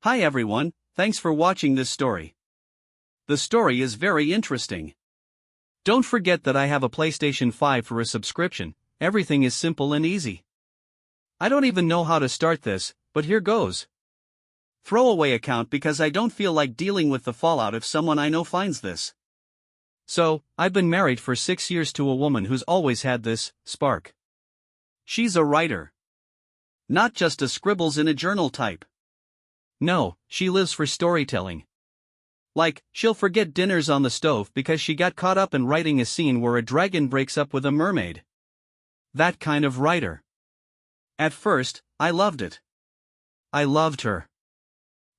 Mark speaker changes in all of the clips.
Speaker 1: Hi everyone, thanks for watching this story. The story is very interesting. Don't forget that I have a PlayStation 5 for a subscription. Everything is simple and easy. I don't even know how to start this, but here goes. Throwaway account because I don't feel like dealing with the fallout if someone I know finds this. So, I've been married for 6 years to a woman who's always had this spark. She's a writer. Not just a scribbles in a journal type. No, she lives for storytelling. Like, she'll forget dinners on the stove because she got caught up in writing a scene where a dragon breaks up with a mermaid. That kind of writer. At first, I loved it. I loved her.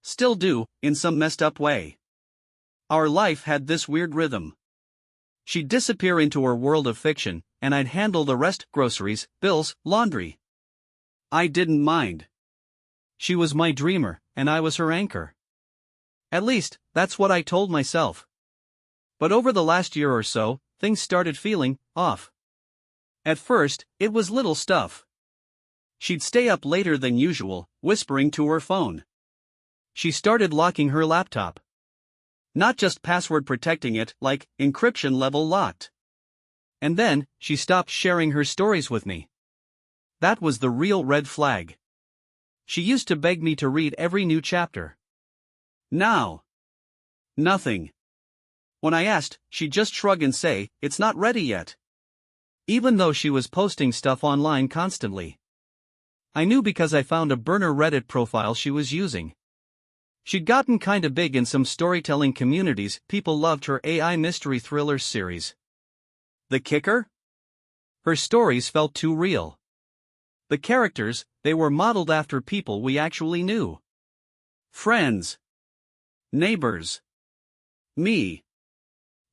Speaker 1: Still do, in some messed up way. Our life had this weird rhythm. She'd disappear into her world of fiction, and I'd handle the rest: groceries, bills, laundry. I didn't mind. She was my dreamer, and I was her anchor. At least, that's what I told myself. But over the last year or so, things started feeling off. At first, it was little stuff. She'd stay up later than usual, whispering to her phone. She started locking her laptop. Not just password protecting it, like encryption level locked. And then, she stopped sharing her stories with me. That was the real red flag. She used to beg me to read every new chapter. Now, nothing. When I asked, she'd just shrug and say, "It's not ready yet." Even though she was posting stuff online constantly. I knew because I found a burner Reddit profile she was using. She'd gotten kinda big in some storytelling communities. People loved her AI mystery thrillers series. The kicker? Her stories felt too real. The characters, they were modeled after people we actually knew. Friends. Neighbors. Me.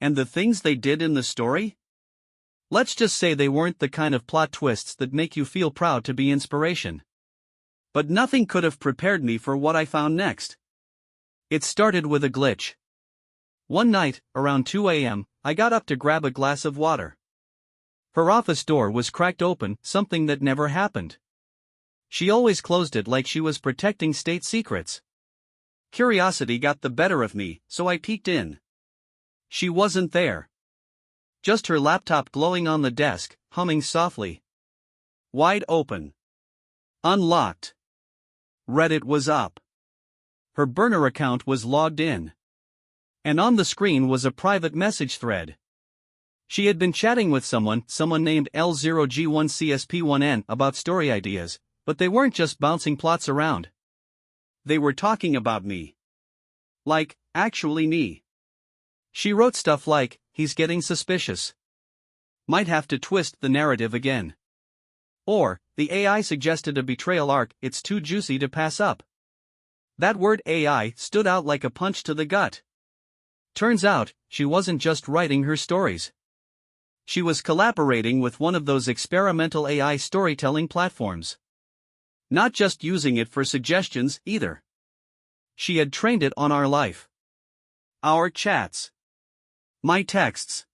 Speaker 1: And the things they did in the story? Let's just say they weren't the kind of plot twists that make you feel proud to be inspiration. But nothing could have prepared me for what I found next. It started with a glitch. One night, around 2 a.m., I got up to grab a glass of water. Her office door was cracked open, something that never happened. She always closed it like she was protecting state secrets. Curiosity got the better of me, so I peeked in. She wasn't there. Just her laptop glowing on the desk, humming softly. Wide open. Unlocked. Reddit was up. Her burner account was logged in. And on the screen was a private message thread. She had been chatting with someone named L0G1CSP1N about story ideas, but they weren't just bouncing plots around. They were talking about me. Like, actually me. She wrote stuff like, "He's getting suspicious. Might have to twist the narrative again." Or, "The AI suggested a betrayal arc, it's too juicy to pass up." That word AI stood out like a punch to the gut. Turns out, she wasn't just writing her stories. She was collaborating with one of those experimental AI storytelling platforms. Not just using it for suggestions, either. She had trained it on our life. Our chats. My texts.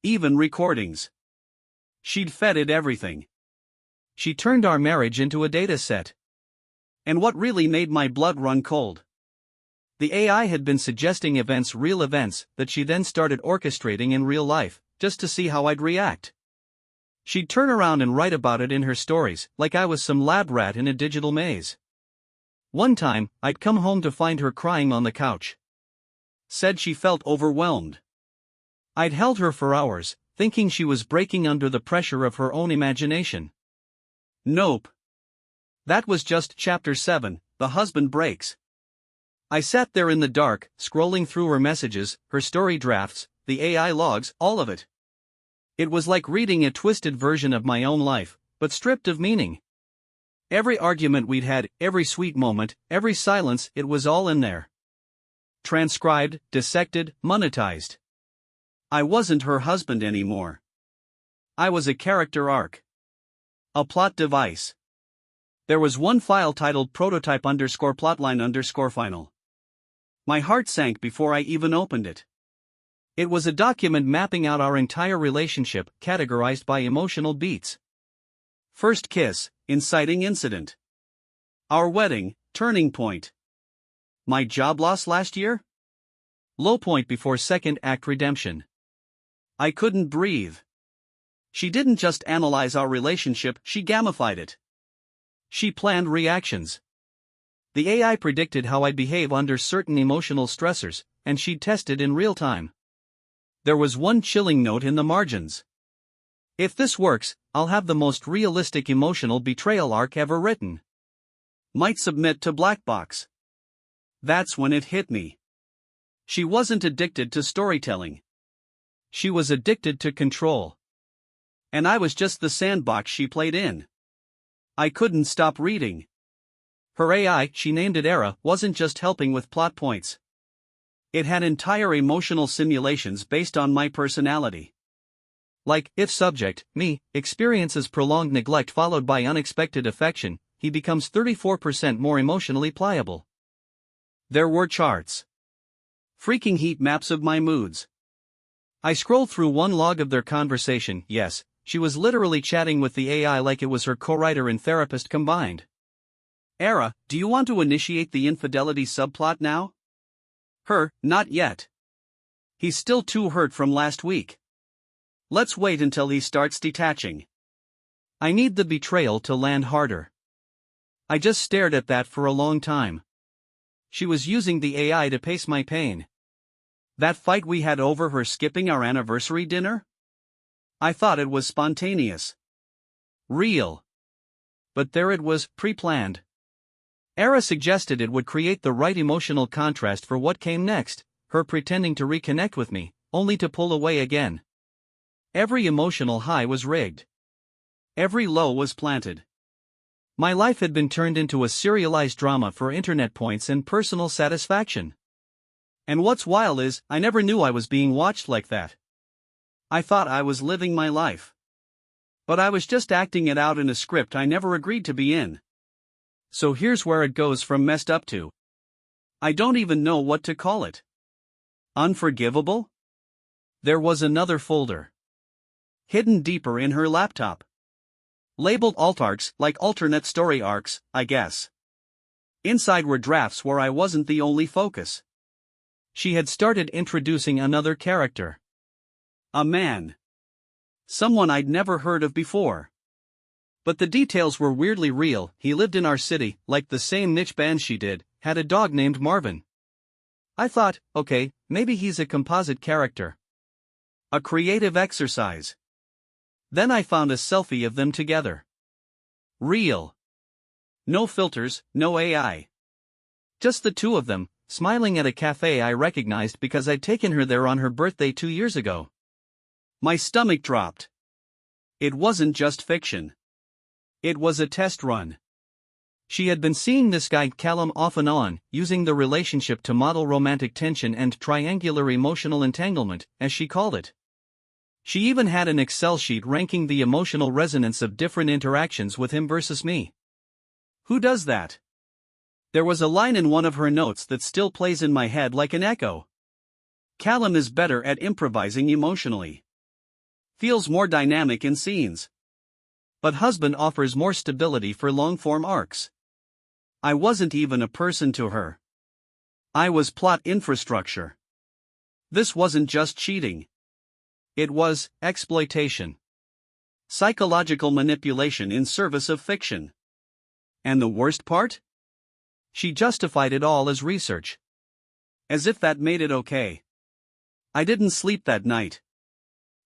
Speaker 1: Even recordings. She'd fed it everything. She turned our marriage into a data set. And what really made my blood run cold? The AI had been suggesting events, real events, that she then started orchestrating in real life, just to see how I'd react. She'd turn around and write about it in her stories, like I was some lab rat in a digital maze. One time, I'd come home to find her crying on the couch. Said she felt overwhelmed. I'd held her for hours, thinking she was breaking under the pressure of her own imagination. Nope. That was just chapter 7, the husband breaks. I sat there in the dark, scrolling through her messages, her story drafts, the AI logs, all of it. It was like reading a twisted version of my own life, but stripped of meaning. Every argument we'd had, every sweet moment, every silence, it was all in there. Transcribed, dissected, monetized. I wasn't her husband anymore. I was a character arc. A plot device. There was one file titled prototype_plotline_final. My heart sank before I even opened it. It was a document mapping out our entire relationship, categorized by emotional beats. First kiss, inciting incident. Our wedding, turning point. My job loss last year? Low point before second act redemption. I couldn't breathe. She didn't just analyze our relationship, she gamified it. She planned reactions. The AI predicted how I'd behave under certain emotional stressors, and she'd test it in real time. There was one chilling note in the margins. If this works, I'll have the most realistic emotional betrayal arc ever written. Might submit to Black Box. That's when it hit me. She wasn't addicted to storytelling. She was addicted to control. And I was just the sandbox she played in. I couldn't stop reading. Her AI, she named it Era, wasn't just helping with plot points. It had entire emotional simulations based on my personality. Like, if subject, me, experiences prolonged neglect followed by unexpected affection, he becomes 34% more emotionally pliable. There were charts. Freaking heat maps of my moods. I scrolled through one log of their conversation. Yes, she was literally chatting with the AI like it was her co-writer and therapist combined. Era, do you want to initiate the infidelity subplot now? Her, not yet. He's still too hurt from last week. Let's wait until he starts detaching. I need the betrayal to land harder. I just stared at that for a long time. She was using the AI to pace my pain. That fight we had over her skipping our anniversary dinner? I thought it was spontaneous. Real. But there it was, pre-planned. Era suggested it would create the right emotional contrast for what came next, her pretending to reconnect with me, only to pull away again. Every emotional high was rigged. Every low was planted. My life had been turned into a serialized drama for internet points and personal satisfaction. And what's wild is, I never knew I was being watched like that. I thought I was living my life. But I was just acting it out in a script I never agreed to be in. So here's where it goes from messed up to. I don't even know what to call it. Unforgivable? There was another folder. Hidden deeper in her laptop. Labeled alt arcs, like alternate story arcs, I guess. Inside were drafts where I wasn't the only focus. She had started introducing another character. A man. Someone I'd never heard of before. But the details were weirdly real. He lived in our city, liked the same niche band she did, had a dog named Marvin. I thought, okay, maybe he's a composite character. A creative exercise. Then I found a selfie of them together. Real. No filters, no AI. Just the two of them, smiling at a cafe I recognized because I'd taken her there on her birthday 2 years ago. My stomach dropped. It wasn't just fiction. It was a test run. She had been seeing this guy Callum off and on, using the relationship to model romantic tension and triangular emotional entanglement, as she called it. She even had an Excel sheet ranking the emotional resonance of different interactions with him versus me. Who does that? There was a line in one of her notes that still plays in my head like an echo. Callum is better at improvising emotionally. Feels more dynamic in scenes. But husband offers more stability for long-form arcs. I wasn't even a person to her. I was plot infrastructure. This wasn't just cheating. It was exploitation. Psychological manipulation in service of fiction. And the worst part? She justified it all as research. As if that made it okay. I didn't sleep that night.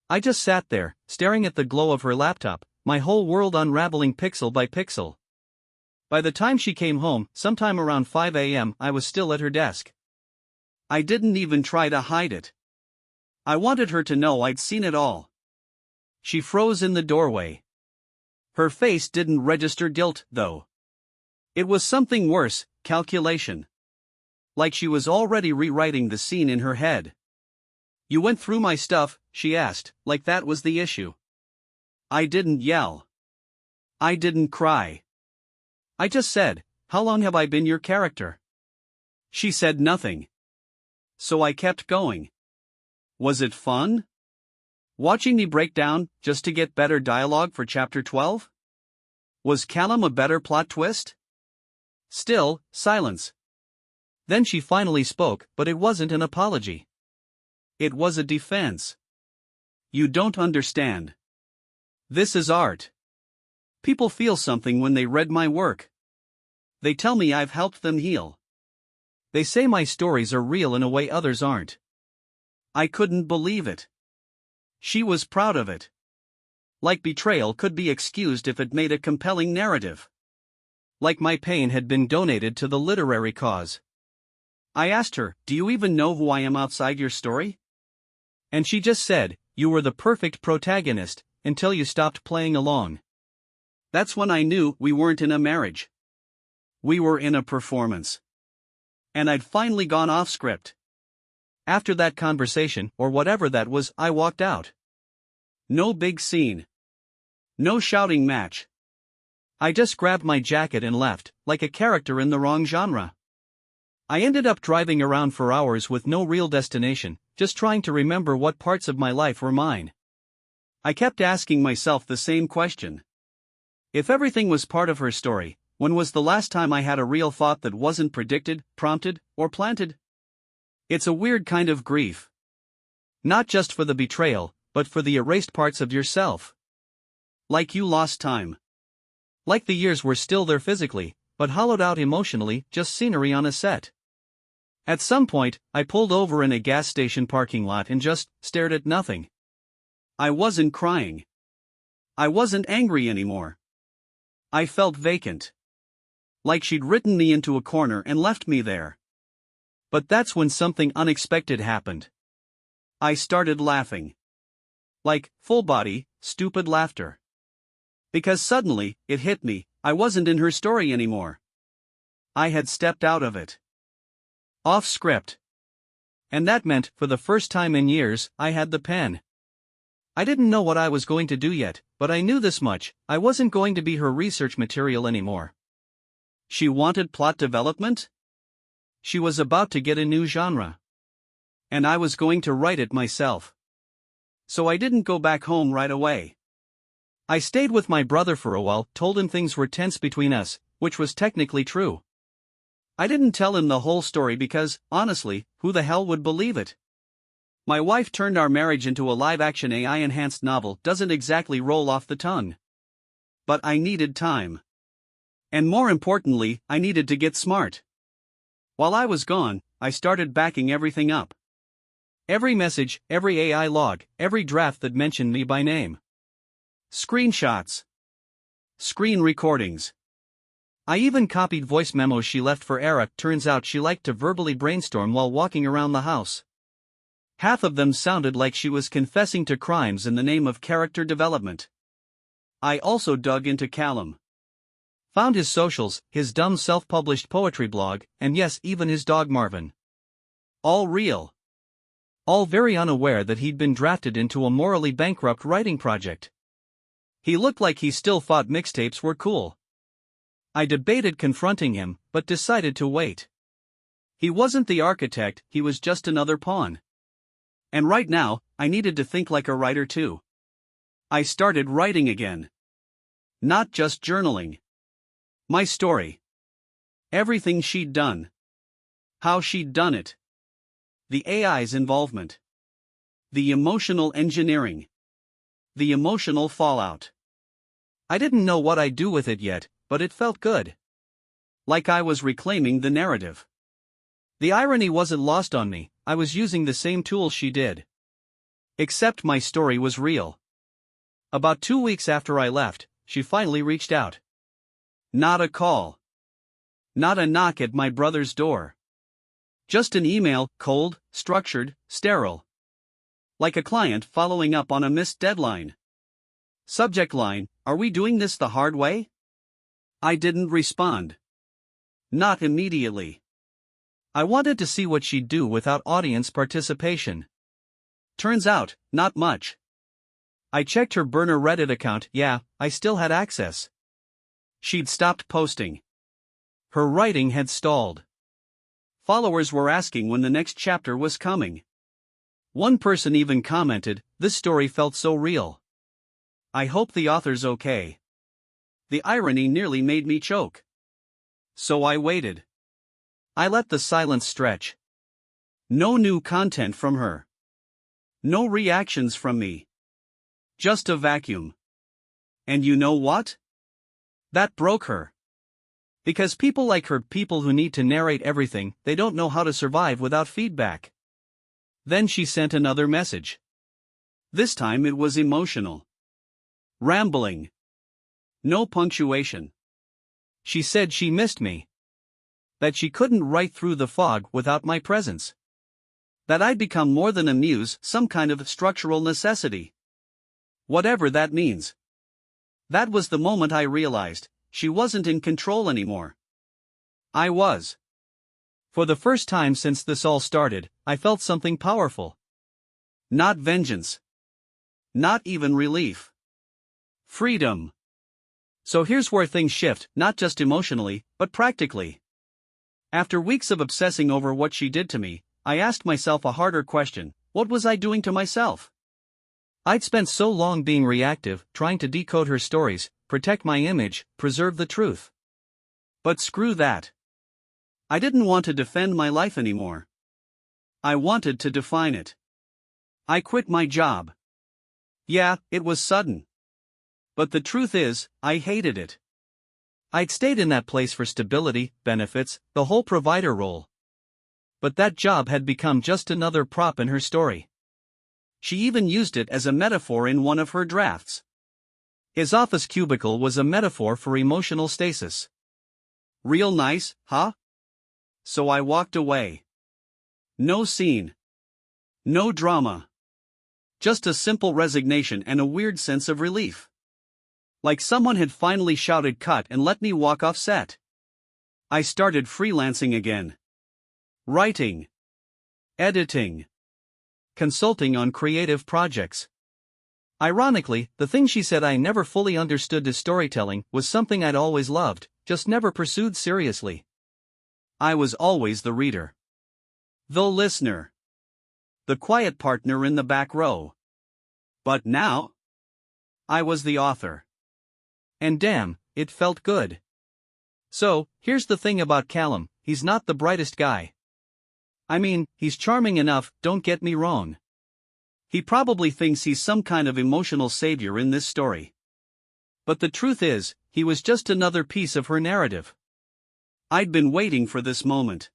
Speaker 1: I just sat there, staring at the glow of her laptop, my whole world unraveling pixel by pixel. By the time she came home, sometime around 5 a.m., I was still at her desk. I didn't even try to hide it. I wanted her to know I'd seen it all. She froze in the doorway. Her face didn't register guilt, though. It was something worse, calculation. Like she was already rewriting the scene in her head. "You went through my stuff," she asked, like that was the issue. I didn't yell. I didn't cry. I just said, "How long have I been your character?" She said nothing. So I kept going. Was it fun? Watching me break down, just to get better dialogue for chapter 12? Was Callum a better plot twist? Still, silence. Then she finally spoke, but it wasn't an apology. It was a defense. You don't understand. This is art. People feel something when they read my work. They tell me I've helped them heal. They say my stories are real in a way others aren't. I couldn't believe it. She was proud of it. Like betrayal could be excused if it made a compelling narrative. Like my pain had been donated to the literary cause. I asked her, "Do you even know who I am outside your story?" And she just said, "You were the perfect protagonist, until you stopped playing along." That's when I knew we weren't in a marriage. We were in a performance. And I'd finally gone off script. After that conversation, or whatever that was, I walked out. No big scene. No shouting match. I just grabbed my jacket and left, like a character in the wrong genre. I ended up driving around for hours with no real destination, just trying to remember what parts of my life were mine. I kept asking myself the same question. If everything was part of her story, when was the last time I had a real thought that wasn't predicted, prompted, or planted? It's a weird kind of grief. Not just for the betrayal, but for the erased parts of yourself. Like you lost time. Like the years were still there physically, but hollowed out emotionally, just scenery on a set. At some point, I pulled over in a gas station parking lot and just stared at nothing. I wasn't crying. I wasn't angry anymore. I felt vacant. Like she'd written me into a corner and left me there. But that's when something unexpected happened. I started laughing. Like, full-body, stupid laughter. Because suddenly, it hit me, I wasn't in her story anymore. I had stepped out of it. Off script. And that meant, for the first time in years, I had the pen. I didn't know what I was going to do yet, but I knew this much: I wasn't going to be her research material anymore. She wanted plot development? She was about to get a new genre. And I was going to write it myself. So I didn't go back home right away. I stayed with my brother for a while, told him things were tense between us, which was technically true. I didn't tell him the whole story because, honestly, who the hell would believe it? My wife turned our marriage into a live-action AI-enhanced novel doesn't exactly roll off the tongue. But I needed time. And more importantly, I needed to get smart. While I was gone, I started backing everything up. Every message, every AI log, every draft that mentioned me by name. Screenshots. Screen recordings. I even copied voice memos she left for Era. Turns out she liked to verbally brainstorm while walking around the house. Half of them sounded like she was confessing to crimes in the name of character development. I also dug into Callum. Found his socials, his dumb self-published poetry blog, and yes, even his dog Marvin. All real. All very unaware that he'd been drafted into a morally bankrupt writing project. He looked like he still thought mixtapes were cool. I debated confronting him, but decided to wait. He wasn't the architect, he was just another pawn. And right now, I needed to think like a writer too. I started writing again. Not just journaling. My story. Everything she'd done. How she'd done it. The AI's involvement. The emotional engineering. The emotional fallout. I didn't know what I'd do with it yet, but it felt good. Like I was reclaiming the narrative. The irony wasn't lost on me, I was using the same tools she did. Except my story was real. About 2 weeks after I left, she finally reached out. Not a call. Not a knock at my brother's door. Just an email, cold, structured, sterile. Like a client following up on a missed deadline. Subject line: "Are we doing this the hard way?" I didn't respond. Not immediately. I wanted to see what she'd do without audience participation. Turns out, not much. I checked her burner Reddit account, yeah, I still had access. She'd stopped posting. Her writing had stalled. Followers were asking when the next chapter was coming. One person even commented, "This story felt so real. I hope the author's okay." The irony nearly made me choke. So I waited. I let the silence stretch. No new content from her. No reactions from me. Just a vacuum. And you know what? That broke her. Because people like her, people who need to narrate everything, they don't know how to survive without feedback. Then she sent another message. This time it was emotional. Rambling. No punctuation. She said she missed me. That she couldn't write through the fog without my presence. That I'd become more than a muse, some kind of structural necessity. Whatever that means. That was the moment I realized, she wasn't in control anymore. I was. For the first time since this all started, I felt something powerful. Not vengeance. Not even relief. Freedom. So here's where things shift, not just emotionally, but practically. After weeks of obsessing over what she did to me, I asked myself a harder question: what was I doing to myself? I'd spent so long being reactive, trying to decode her stories, protect my image, preserve the truth. But screw that. I didn't want to defend my life anymore. I wanted to define it. I quit my job. Yeah, it was sudden. But the truth is, I hated it. I'd stayed in that place for stability, benefits, the whole provider role. But that job had become just another prop in her story. She even used it as a metaphor in one of her drafts. His office cubicle was a metaphor for emotional stasis. Real nice, huh? So I walked away. No scene. No drama. Just a simple resignation and a weird sense of relief. Like someone had finally shouted cut and let me walk off set. I started freelancing again. Writing. Editing. Consulting on creative projects. Ironically, the thing she said I never fully understood as storytelling was something I'd always loved, just never pursued seriously. I was always the reader. The listener. The quiet partner in the back row. But now, I was the author. And damn, it felt good. So, here's the thing about Callum, he's not the brightest guy. I mean, he's charming enough, don't get me wrong. He probably thinks he's some kind of emotional savior in this story. But the truth is, he was just another piece of her narrative. I'd been waiting for this moment.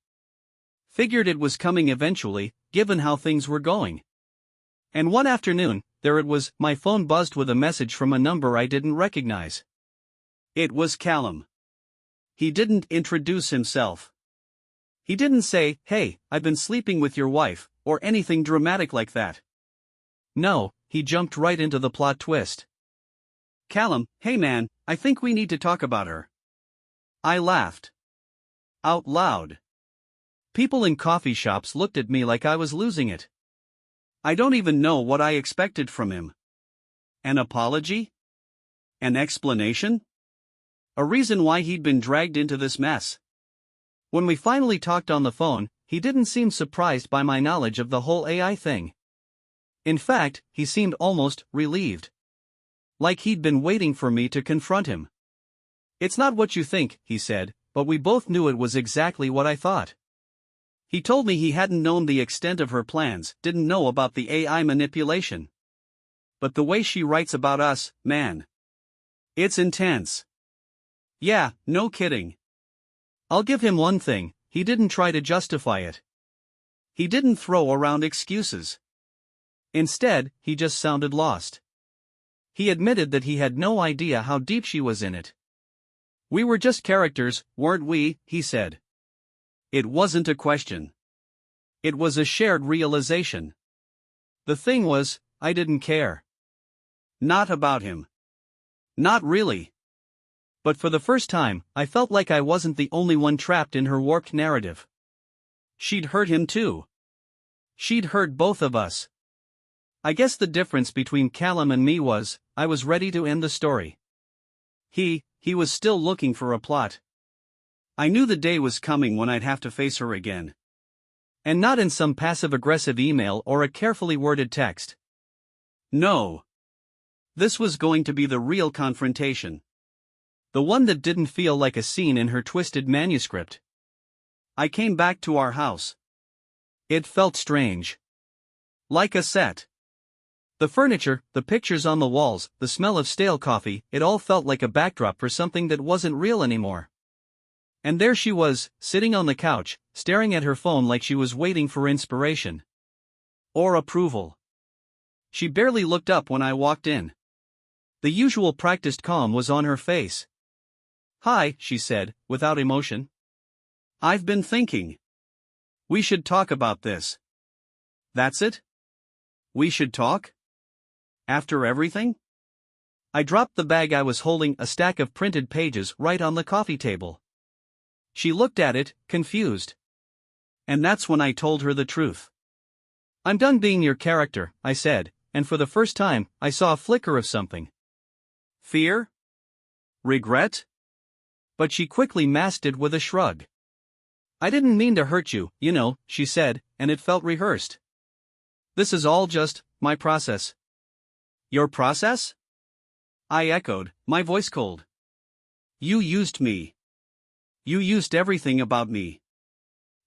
Speaker 1: Figured it was coming eventually, given how things were going. And one afternoon, there it was, my phone buzzed with a message from a number I didn't recognize. It was Callum. He didn't introduce himself. He didn't say, "Hey, I've been sleeping with your wife," or anything dramatic like that. No, he jumped right into the plot twist. "Callum, hey man, I think we need to talk about her." I laughed. Out loud. People in coffee shops looked at me like I was losing it. I don't even know what I expected from him. An apology? An explanation? A reason why he'd been dragged into this mess. When we finally talked on the phone, he didn't seem surprised by my knowledge of the whole AI thing. In fact, he seemed almost relieved. Like he'd been waiting for me to confront him. "It's not what you think," he said, but we both knew it was exactly what I thought. He told me he hadn't known the extent of her plans, didn't know about the AI manipulation. But the way she writes about us, man. It's intense. Yeah, no kidding. I'll give him one thing, he didn't try to justify it. He didn't throw around excuses. Instead, he just sounded lost. He admitted that he had no idea how deep she was in it. "We were just characters, weren't we?" he said. It wasn't a question. It was a shared realization. The thing was, I didn't care. Not about him. Not really. But for the first time, I felt like I wasn't the only one trapped in her warped narrative. She'd hurt him too. She'd hurt both of us. I guess the difference between Callum and me was, I was ready to end the story. He was still looking for a plot. I knew the day was coming when I'd have to face her again. And not in some passive-aggressive email or a carefully worded text. No. This was going to be the real confrontation. The one that didn't feel like a scene in her twisted manuscript. I came back to our house. It felt strange. Like a set. The furniture, the pictures on the walls, the smell of stale coffee, it all felt like a backdrop for something that wasn't real anymore. And there she was, sitting on the couch, staring at her phone like she was waiting for inspiration. Or approval. She barely looked up when I walked in. The usual practiced calm was on her face. "Hi," she said, without emotion. "I've been thinking. We should talk about this." "That's it? We should talk? After everything?" I dropped the bag I was holding, a stack of printed pages, right on the coffee table. She looked at it, confused. And that's when I told her the truth. "I'm done being your character," I said, and for the first time, I saw a flicker of something. Fear? Regret? But she quickly masked it with a shrug. "I didn't mean to hurt you, you know," she said, and it felt rehearsed. "This is all just my process." "Your process?" I echoed, my voice cold. "You used me. You used everything about me.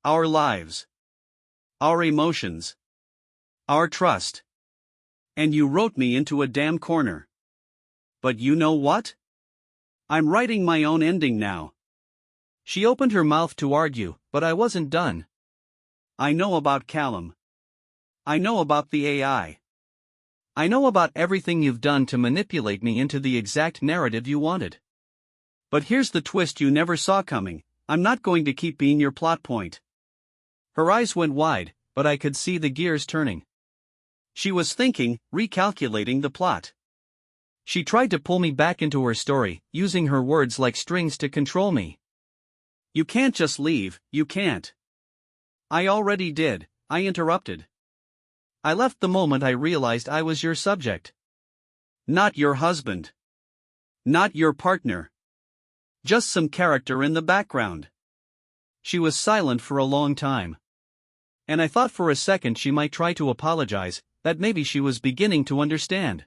Speaker 1: Our lives. Our emotions. Our trust. And you wrote me into a damn corner. But you know what? I'm writing my own ending now." She opened her mouth to argue, but I wasn't done. "I know about Callum. I know about the AI. I know about everything you've done to manipulate me into the exact narrative you wanted. But here's the twist you never saw coming: I'm not going to keep being your plot point." Her eyes went wide, but I could see the gears turning. She was thinking, recalculating the plot. She tried to pull me back into her story, using her words like strings to control me. "You can't just leave, you can't." "I already did," I interrupted. "I left the moment I realized I was your subject. Not your husband. Not your partner. Just some character in the background." She was silent for a long time. And I thought for a second she might try to apologize, that maybe she was beginning to understand.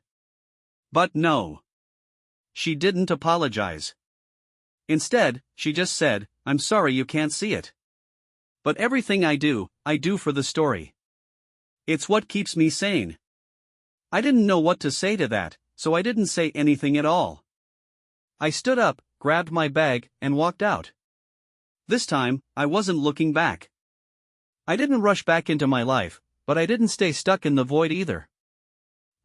Speaker 1: But no. She didn't apologize. Instead, she just said, "I'm sorry you can't see it. But everything I do for the story. It's what keeps me sane." I didn't know what to say to that, so I didn't say anything at all. I stood up, grabbed my bag, and walked out. This time, I wasn't looking back. I didn't rush back into my life, but I didn't stay stuck in the void either.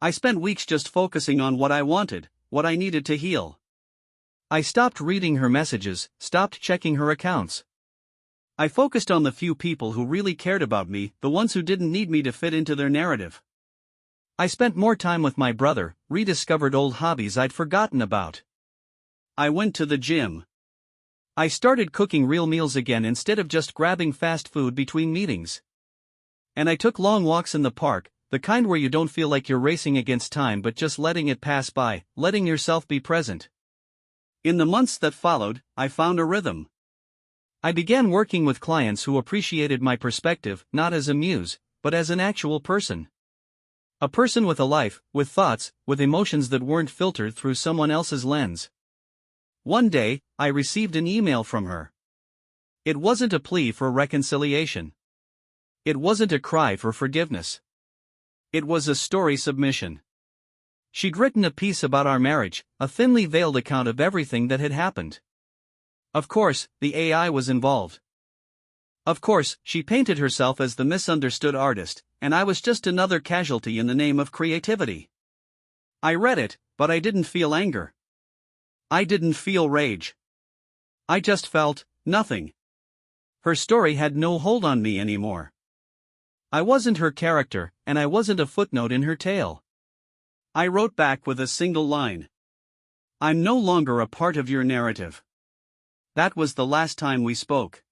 Speaker 1: I spent weeks just focusing on what I wanted, what I needed to heal. I stopped reading her messages, stopped checking her accounts. I focused on the few people who really cared about me, the ones who didn't need me to fit into their narrative. I spent more time with my brother, rediscovered old hobbies I'd forgotten about. I went to the gym. I started cooking real meals again instead of just grabbing fast food between meetings. And I took long walks in the park, the kind where you don't feel like you're racing against time but just letting it pass by, letting yourself be present. In the months that followed, I found a rhythm. I began working with clients who appreciated my perspective, not as a muse, but as an actual person. A person with a life, with thoughts, with emotions that weren't filtered through someone else's lens. One day, I received an email from her. It wasn't a plea for reconciliation. It wasn't a cry for forgiveness. It was a story submission. She'd written a piece about our marriage, a thinly veiled account of everything that had happened. Of course, the AI was involved. Of course, she painted herself as the misunderstood artist, and I was just another casualty in the name of creativity. I read it, but I didn't feel anger. I didn't feel rage. I just felt nothing. Her story had no hold on me anymore. I wasn't her character, and I wasn't a footnote in her tale. I wrote back with a single line. "I'm no longer a part of your narrative." That was the last time we spoke.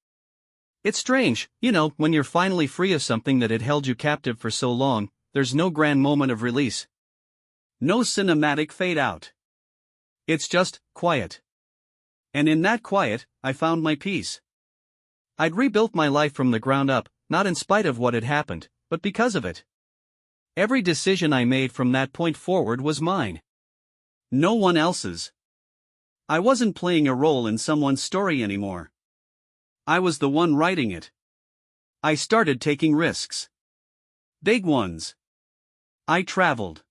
Speaker 1: It's strange, when you're finally free of something that had held you captive for so long, there's no grand moment of release. No cinematic fade out. It's just quiet. And in that quiet, I found my peace. I'd rebuilt my life from the ground up, not in spite of what had happened, but because of it. Every decision I made from that point forward was mine. No one else's. I wasn't playing a role in someone's story anymore. I was the one writing it. I started taking risks. Big ones. I traveled.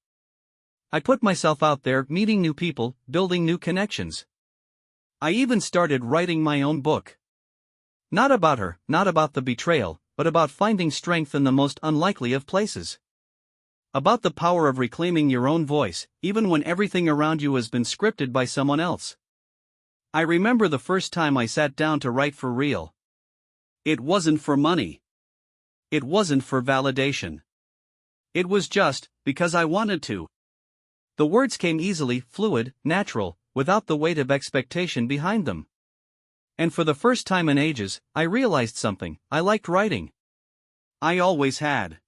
Speaker 1: I put myself out there, meeting new people, building new connections. I even started writing my own book. Not about her, not about the betrayal, but about finding strength in the most unlikely of places. About the power of reclaiming your own voice, even when everything around you has been scripted by someone else. I remember the first time I sat down to write for real. It wasn't for money. It wasn't for validation. It was just because I wanted to. The words came easily, fluid, natural, without the weight of expectation behind them. And for the first time in ages, I realized something: I liked writing. I always had.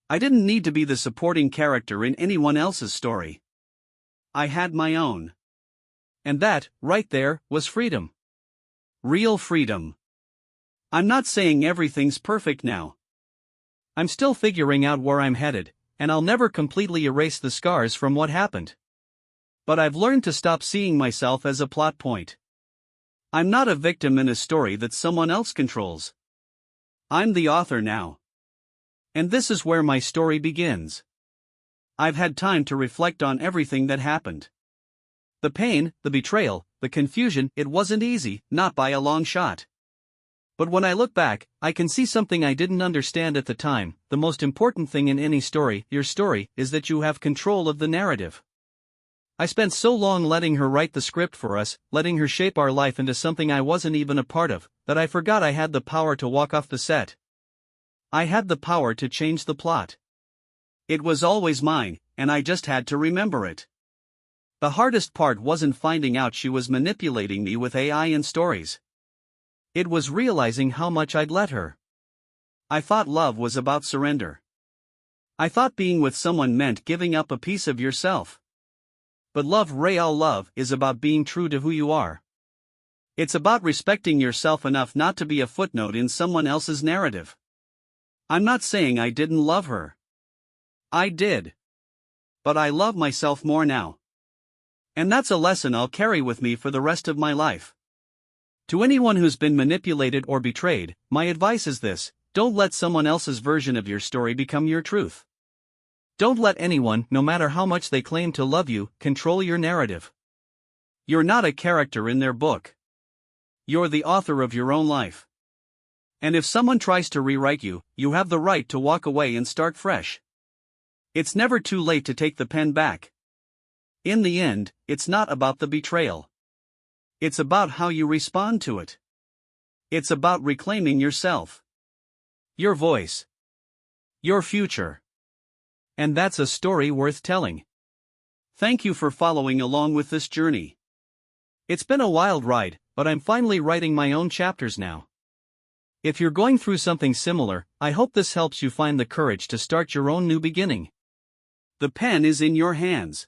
Speaker 1: I didn't need to be the supporting character in anyone else's story. I had my own. And that, right there, was freedom. Real freedom. I'm not saying everything's perfect now. I'm still figuring out where I'm headed, and I'll never completely erase the scars from what happened. But I've learned to stop seeing myself as a plot point. I'm not a victim in a story that someone else controls. I'm the author now. And this is where my story begins. I've had time to reflect on everything that happened. The pain, the betrayal, the confusion. It wasn't easy, not by a long shot. But when I look back, I can see something I didn't understand at the time. The most important thing in any story, your story, is that you have control of the narrative. I spent so long letting her write the script for us, letting her shape our life into something I wasn't even a part of, that I forgot I had the power to walk off the set. I had the power to change the plot. It was always mine, and I just had to remember it. The hardest part wasn't finding out she was manipulating me with AI and stories. It was realizing how much I'd let her. I thought love was about surrender. I thought being with someone meant giving up a piece of yourself. But real love, is about being true to who you are. It's about respecting yourself enough not to be a footnote in someone else's narrative. I'm not saying I didn't love her. I did. But I love myself more now. And that's a lesson I'll carry with me for the rest of my life. To anyone who's been manipulated or betrayed, my advice is this: don't let someone else's version of your story become your truth. Don't let anyone, no matter how much they claim to love you, control your narrative. You're not a character in their book. You're the author of your own life. And if someone tries to rewrite you, you have the right to walk away and start fresh. It's never too late to take the pen back. In the end, it's not about the betrayal. It's about how you respond to it. It's about reclaiming yourself. Your voice. Your future. And that's a story worth telling. Thank you for following along with this journey. It's been a wild ride, but I'm finally writing my own chapters now. If you're going through something similar, I hope this helps you find the courage to start your own new beginning. The pen is in your hands.